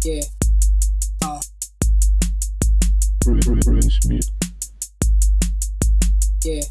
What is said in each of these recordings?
Yeah. Prince Beat. Yeah.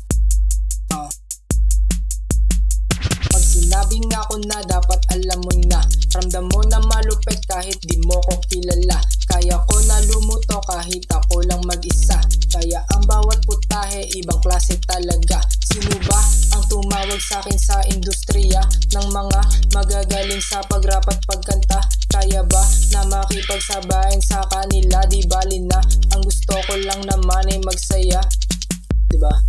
Pag sinabing ako na, dapat alam mo na. Ramdam mo na malupit kahit di mo ko kilala. Kaya ko na lumuto kahit ako lang mag-isa. Kaya ang bawat putahe, ibang klase talaga. Sino ba ang tumawag sa akin sa industriya ng mga magagaling sa pag-rap at pagkanta? Kaya ba na makipagsabayan sa kanila? Di bali na, ang gusto ko lang naman ay magsaya, diba?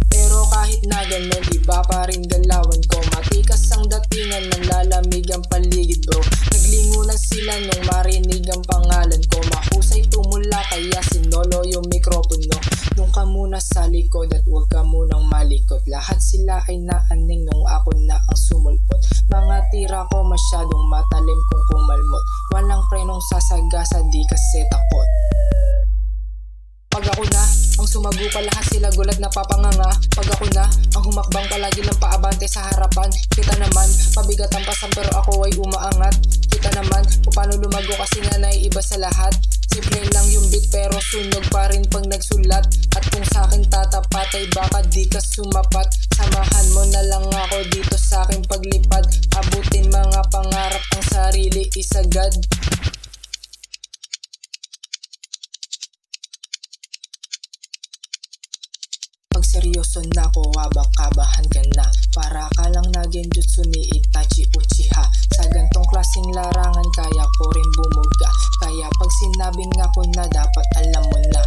Pero kahit na ganun, iba pa rin galawan ko. Matikas ang datingan, nanlalamig ang paligid bro. Naglingunan sila nung marinig ang pangalan ko. Mahusay tumula kaya sinolo yung mikropono. Doon ka muna sa likod at huwag ka munang malikot. Lahat sila ay naaning nung ako na ang sumulpot. Mga tira ko masyadong matalim kung kumalmot. Walang prenong sasagasa, di kasi takot. Pag ako na ang sumago pa, lahat sila gulat na papanganga. Pag ako na ang humakbang palagi ng paabante sa harapan, kita naman pabigat ang pasan pero ako ay umaangat. Kita naman kung paano lumago kasi nga naiiba sa lahat. Simple lang yung beat pero sunog pa rin pag nagsulat. At kung sa akin tatapat ay baka di ka sumapat. Samahan mo na lang ako dito sa aking paglipad. Abutin mga pangarap ang sarili isagad. Pag seryoso na ko, kabahan ka na. Para ka lang na genjutsu ni Itachi Uchiha. Sa gantong klaseng larangan kaya ko rin bumuga. Kaya pag sinabing ako na, dapat alam mo na.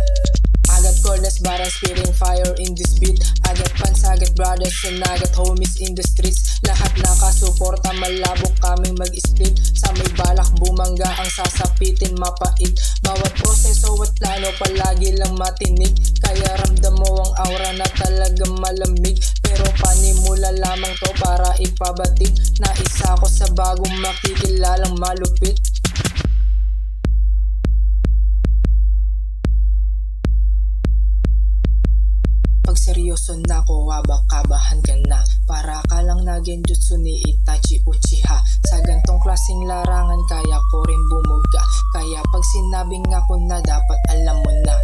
Agat cordless barang spitting fire in this beat. Agat fans, agat brothers and agat homies in the streets. Lahat nakasuporta, malabok kaming mag-split. Sa may balak bumangga ang sasapitin mapait. Bawat proseso at plano palagi lang matinig. Kaya ramdam mo ang aura na talagang malamig. Pero panimula lamang to para ipabatid na isa ko sa bagong makikilalang malupit. Pag seryoso na ko, kabahan ka na. Para ka lang na genjutsu ni Itachi Uchiha. Sa gantong klaseng larangan kaya ko rin bumuga. Kaya pag sinabing ako na, dapat alam mo na.